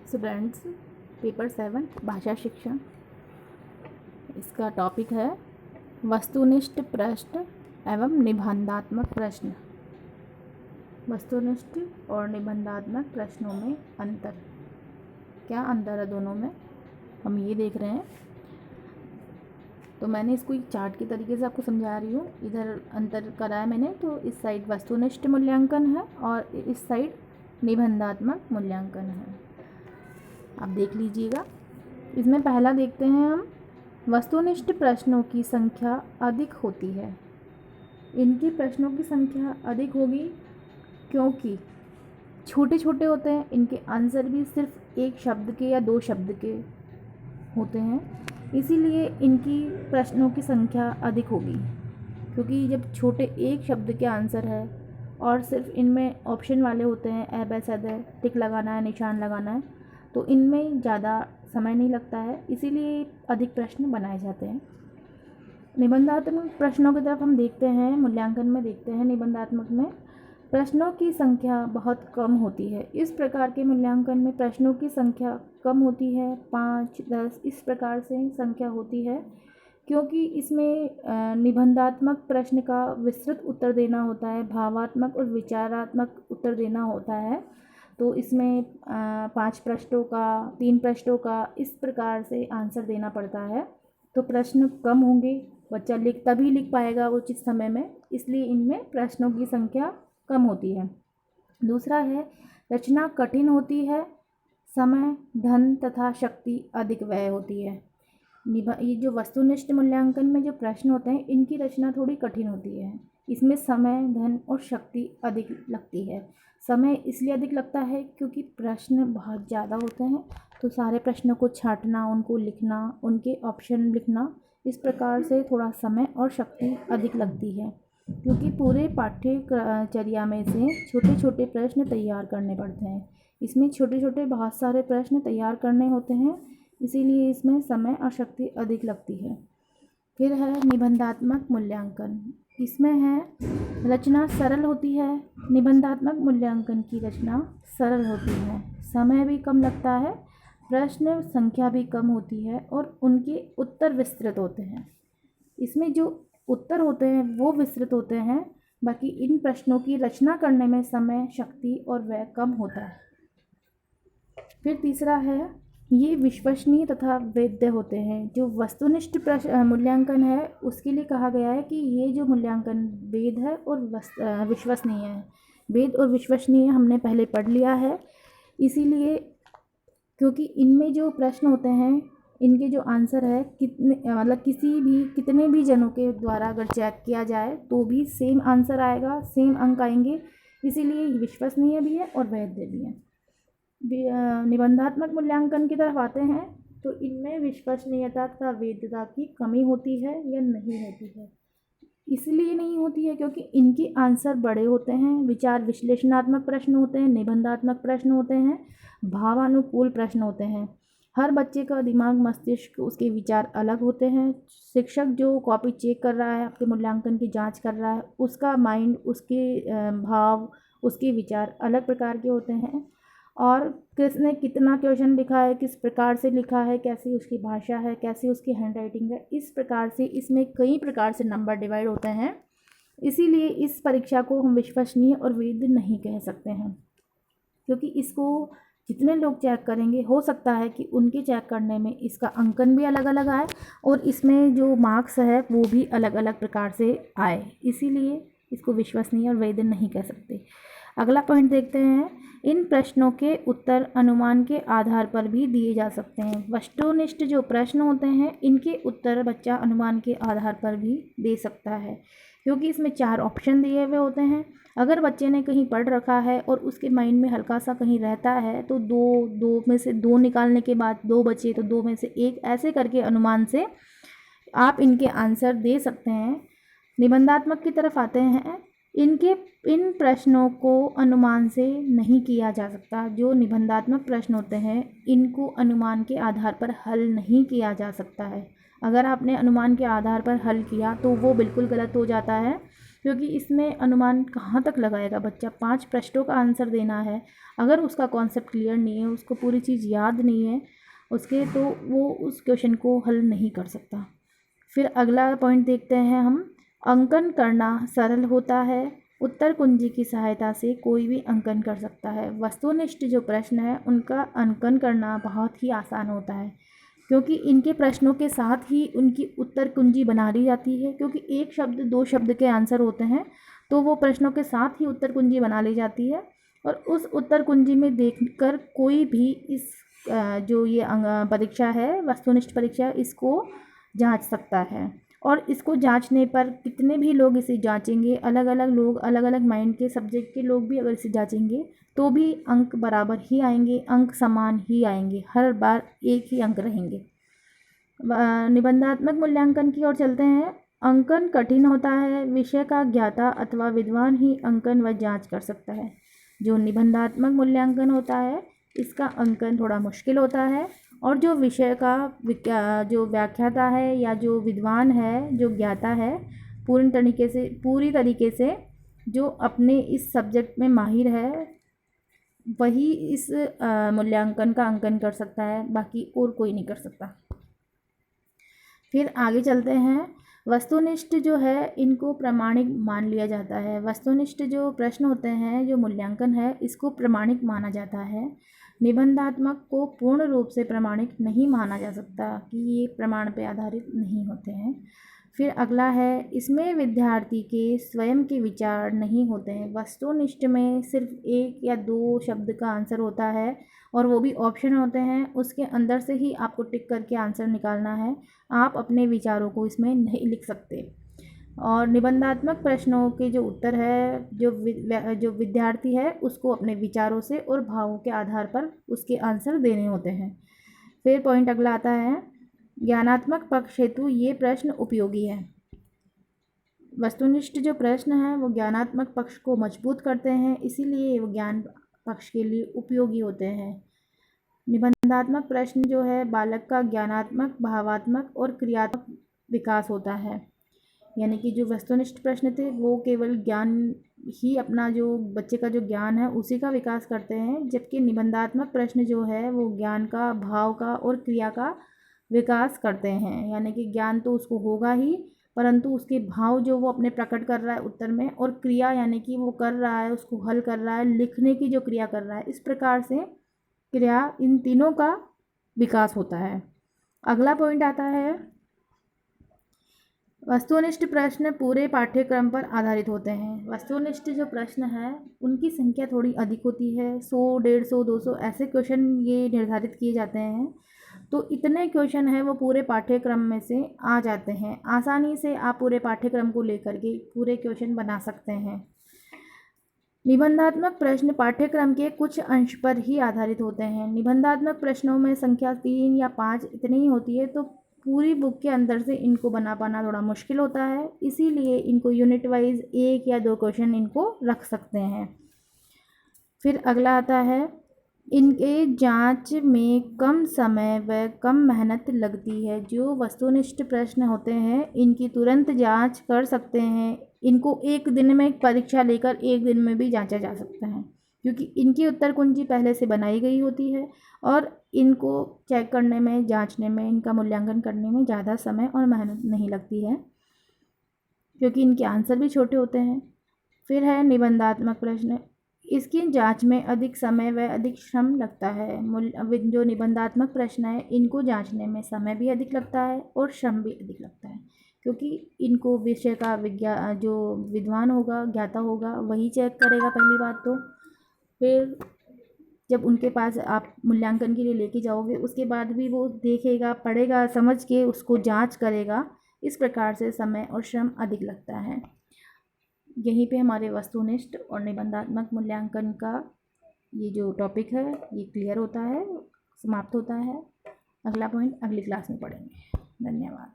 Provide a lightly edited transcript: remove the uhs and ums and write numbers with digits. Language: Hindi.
स्टूडेंट्स, पेपर 7 भाषा शिक्षण, इसका टॉपिक है वस्तुनिष्ठ प्रश्न एवं निबंधात्मक प्रश्न। वस्तुनिष्ठ और निबंधात्मक प्रश्नों में अंतर, क्या अंतर है दोनों में, हम ये देख रहे हैं। तो मैंने इसको एक चार्ट के तरीके से आपको समझा रही हूँ। इधर अंतर करा है मैंने, तो इस साइड वस्तुनिष्ठ मूल्यांकन है और इस साइड निबंधात्मक मूल्यांकन है। आप देख लीजिएगा। इसमें पहला देखते हैं हम, वस्तुनिष्ठ प्रश्नों की संख्या अधिक होती है। इनकी प्रश्नों की संख्या अधिक होगी क्योंकि छोटे छोटे होते हैं, इनके आंसर भी सिर्फ एक शब्द के या दो शब्द के होते हैं, इसीलिए इनकी प्रश्नों की संख्या अधिक होगी। क्योंकि जब छोटे एक शब्द के आंसर है और सिर्फ इनमें ऑप्शन वाले होते हैं, ए बै सद है, टिक लगाना है, निशान लगाना है, तो इनमें ज़्यादा समय नहीं लगता है, इसीलिए अधिक प्रश्न बनाए जाते हैं। निबंधात्मक प्रश्नों की तरफ हम देखते हैं, मूल्यांकन में देखते हैं। निबंधात्मक में प्रश्नों की संख्या बहुत कम होती है। इस प्रकार के मूल्यांकन में प्रश्नों की संख्या कम होती है, 5, 10 इस प्रकार से संख्या होती है, क्योंकि इसमें निबंधात्मक प्रश्न का विस्तृत उत्तर देना होता है, भावात्मक और विचारात्मक उत्तर देना होता है। तो इसमें 5 पृष्ठों का, 3 पृष्ठों का इस प्रकार से आंसर देना पड़ता है। तो प्रश्न कम होंगे, बच्चा तभी लिख पाएगा उचित समय में, इसलिए इनमें प्रश्नों की संख्या कम होती है। दूसरा है, रचना कठिन होती है, समय, धन तथा शक्ति अधिक व्यय होती है। ये जो वस्तुनिष्ठ मूल्यांकन में जो प्रश्न होते हैं, इनकी रचना थोड़ी कठिन होती है। इसमें समय, धन और शक्ति अधिक लगती है। समय इसलिए अधिक लगता है क्योंकि प्रश्न बहुत ज़्यादा होते हैं, तो सारे प्रश्नों को छांटना, उनको लिखना, उनके ऑप्शन लिखना, इस प्रकार से थोड़ा समय और शक्ति अधिक लगती है। क्योंकि पूरे पाठ्यचर्या में से छोटे छोटे प्रश्न तैयार करने पड़ते हैं। इसमें छोटे छोटे बहुत सारे प्रश्न तैयार करने होते हैं, इसीलिए इसमें समय और शक्ति अधिक लगती है। फिर है निबंधात्मक मूल्यांकन। इसमें है, रचना सरल होती है। निबंधात्मक मूल्यांकन की रचना सरल होती है, समय भी कम लगता है, प्रश्न संख्या भी कम होती है और उनके उत्तर विस्तृत होते हैं। इसमें जो उत्तर होते हैं वो विस्तृत होते हैं, बाकी इन प्रश्नों की रचना करने में समय, शक्ति और व्यय कम होता है। फिर तीसरा है, ये विश्वसनीय तथा वैध होते हैं। जो वस्तुनिष्ठ मूल्यांकन है, उसके लिए कहा गया है कि ये जो मूल्यांकन वैध है और विश्वसनीय है। वैध और विश्वसनीय हमने पहले पढ़ लिया है, इसीलिए क्योंकि इनमें जो प्रश्न होते हैं, इनके जो आंसर है कितने भी जनों के द्वारा अगर चेक किया जाए तो भी सेम आंसर आएगा, सेम अंक आएंगे, इसीलिए विश्वसनीय भी है और वैध भी है। निबंधात्मक मूल्यांकन की तरफ आते हैं, तो इनमें विश्वसनीयता तथा वैधता की कमी होती है या नहीं होती है। इसलिए नहीं होती है क्योंकि इनके आंसर बड़े होते हैं, विचार विश्लेषणात्मक प्रश्न होते हैं, निबंधात्मक प्रश्न होते हैं, भावानुकूल प्रश्न होते हैं। हर बच्चे का दिमाग, मस्तिष्क, उसके विचार अलग होते हैं। शिक्षक जो कॉपी चेक कर रहा है, आपके मूल्यांकन की जांच कर रहा है, उसका माइंड, उसके भाव, उसके विचार अलग प्रकार के होते हैं। और किसने कितना क्वेश्चन लिखा है, किस प्रकार से लिखा है, कैसी उसकी भाषा है, कैसी उसकी हैंड राइटिंग है, इस प्रकार से इसमें कई प्रकार से नंबर डिवाइड होते हैं। इसीलिए इस परीक्षा को हम विश्वसनीय और वैध नहीं कह सकते हैं, क्योंकि इसको जितने लोग चेक करेंगे, हो सकता है कि उनके चेक करने में इसका अंकन भी अलग अलग आए और इसमें जो मार्क्स है वो भी अलग अलग प्रकार से आए, इसीलिए इसको विश्वसनीय और वैध नहीं कह सकते। अगला पॉइंट देखते हैं, इन प्रश्नों के उत्तर अनुमान के आधार पर भी दिए जा सकते हैं। वस्तुनिष्ठ जो प्रश्न होते हैं, इनके उत्तर बच्चा अनुमान के आधार पर भी दे सकता है, क्योंकि इसमें 4 ऑप्शन दिए हुए होते हैं। अगर बच्चे ने कहीं पढ़ रखा है और उसके माइंड में हल्का सा कहीं रहता है, तो दो में से 2 निकालने के बाद 2 बचे तो 2 में से 1, ऐसे करके अनुमान से आप इनके आंसर दे सकते हैं। निबंधात्मक की तरफ आते हैं, इन प्रश्नों को अनुमान से नहीं किया जा सकता। जो निबंधात्मक प्रश्न होते हैं, इनको अनुमान के आधार पर हल नहीं किया जा सकता है। अगर आपने अनुमान के आधार पर हल किया तो वो बिल्कुल गलत हो जाता है, क्योंकि इसमें अनुमान कहाँ तक लगाएगा बच्चा। 5 प्रश्नों का आंसर देना है, अगर उसका कॉन्सेप्ट क्लियर नहीं है, उसको पूरी चीज़ याद नहीं है उसके, तो वो उस क्वेश्चन को हल नहीं कर सकता। फिर अगला पॉइंट देखते हैं हम। अंकन करना सरल होता है, उत्तर कुंजी की सहायता से कोई भी अंकन कर सकता है। वस्तुनिष्ठ जो प्रश्न है उनका अंकन करना बहुत ही आसान होता है, क्योंकि इनके प्रश्नों के साथ ही उनकी उत्तर कुंजी बना ली जाती है। क्योंकि एक शब्द 2 शब्द के आंसर होते हैं, तो वो प्रश्नों के साथ ही उत्तर कुंजी बना ली जाती है, और उस उत्तर कुंजी में देखकर कोई भी इस जो ये परीक्षा है, वस्तुनिष्ठ परीक्षा, इसको जांच सकता है। और इसको जांचने पर कितने भी लोग इसे जांचेंगे, अलग अलग लोग, अलग अलग माइंड के सब्जेक्ट के लोग भी अगर इसे जांचेंगे तो भी अंक बराबर ही आएंगे, अंक समान ही आएंगे, हर बार एक ही अंक रहेंगे। निबंधात्मक मूल्यांकन की ओर चलते हैं। अंकन कठिन होता है, विषय का ज्ञाता अथवा विद्वान ही अंकन व जांच कर सकता है। जो निबंधात्मक मूल्यांकन होता है इसका अंकन थोड़ा मुश्किल होता है, और जो विषय का जो व्याख्याता है या जो विद्वान है, जो ज्ञाता है, पूरी तरीके से जो अपने इस सब्जेक्ट में माहिर है, वही इस मूल्यांकन का अंकन कर सकता है, बाकी और कोई नहीं कर सकता। फिर आगे चलते हैं। वस्तुनिष्ठ जो है इनको प्रामाणिक मान लिया जाता है। वस्तुनिष्ठ जो प्रश्न होते हैं, जो मूल्यांकन है, इसको प्रामाणिक माना जाता है। निबंधात्मक को पूर्ण रूप से प्रामाणिक नहीं माना जा सकता, कि ये प्रमाण पे आधारित नहीं होते हैं। फिर अगला है, इसमें विद्यार्थी के स्वयं के विचार नहीं होते हैं। वस्तुनिष्ठ में सिर्फ 1 या 2 शब्द का आंसर होता है, और वो भी ऑप्शन होते हैं, उसके अंदर से ही आपको टिक करके आंसर निकालना है। आप अपने विचारों को इसमें नहीं लिख सकते। और निबंधात्मक प्रश्नों के जो उत्तर है, जो विद्यार्थी है उसको अपने विचारों से और भावों के आधार पर उसके आंसर देने होते हैं। फिर पॉइंट अगला आता है, ज्ञानात्मक पक्ष हेतु ये प्रश्न उपयोगी है। वस्तुनिष्ठ जो प्रश्न हैं वो ज्ञानात्मक पक्ष को मजबूत करते हैं, इसीलिए वो ज्ञान पक्ष के लिए उपयोगी होते हैं। निबंधात्मक प्रश्न जो है बालक का ज्ञानात्मक, भावात्मक और क्रियात्मक विकास होता है। यानी कि जो वस्तुनिष्ठ प्रश्न थे वो केवल ज्ञान ही, अपना जो बच्चे का जो ज्ञान है उसी का विकास करते हैं, जबकि निबंधात्मक प्रश्न जो है वो ज्ञान का, भाव का और क्रिया का विकास करते हैं। यानी कि ज्ञान तो उसको होगा ही, परंतु उसके भाव जो वो अपने प्रकट कर रहा है उत्तर में, और क्रिया यानी कि वो कर रहा है, उसको हल कर रहा है, लिखने की जो क्रिया कर रहा है, इस प्रकार से क्रिया, इन तीनों का विकास होता है। अगला पॉइंट आता है, वस्तुनिष्ठ प्रश्न पूरे पाठ्यक्रम पर आधारित होते हैं। वस्तुनिष्ठ जो प्रश्न है उनकी संख्या थोड़ी अधिक होती है, 100, 150, 200 ऐसे क्वेश्चन ये निर्धारित किए जाते हैं। तो इतने क्वेश्चन है वो पूरे पाठ्यक्रम में से आ जाते हैं। आसानी से आप पूरे पाठ्यक्रम को लेकर के पूरे क्वेश्चन बना सकते हैं। निबंधात्मक प्रश्न पाठ्यक्रम के कुछ अंश पर ही आधारित होते हैं। निबंधात्मक प्रश्नों में संख्या 3 या 5 इतनी ही होती है, तो पूरी बुक के अंदर से इनको बना पाना थोड़ा मुश्किल होता है, इसीलिए इनको यूनिट वाइज 1 या 2 क्वेश्चन इनको रख सकते हैं। फिर अगला आता है, इनके जांच में कम समय व कम मेहनत लगती है। जो वस्तुनिष्ठ प्रश्न होते हैं इनकी तुरंत जांच कर सकते हैं, इनको एक दिन में परीक्षा लेकर एक दिन में भी जांचा जा सकता है, क्योंकि इनकी उत्तर कुंजी पहले से बनाई गई होती है, और इनको चेक करने में, जांचने में, इनका मूल्यांकन करने में ज़्यादा समय और मेहनत नहीं लगती है, क्योंकि इनके आंसर भी छोटे होते हैं। फिर है निबंधात्मक प्रश्न, इसकी जांच में अधिक समय व अधिक श्रम लगता है। जो निबंधात्मक प्रश्न है इनको जांचने में समय भी अधिक लगता है और श्रम भी अधिक लगता है, क्योंकि इनको विषय का जो विद्वान होगा, ज्ञाता होगा, वही चेक करेगा पहली बात तो। फिर जब उनके पास आप मूल्यांकन के लिए लेके जाओगे, उसके बाद भी वो देखेगा, पढ़ेगा, समझ के उसको जांच करेगा। इस प्रकार से समय और श्रम अधिक लगता है। यहीं पे हमारे वस्तुनिष्ठ और निबंधात्मक मूल्यांकन का ये जो टॉपिक है ये क्लियर होता है, समाप्त होता है। अगला पॉइंट अगली क्लास में पढ़ेंगे। धन्यवाद।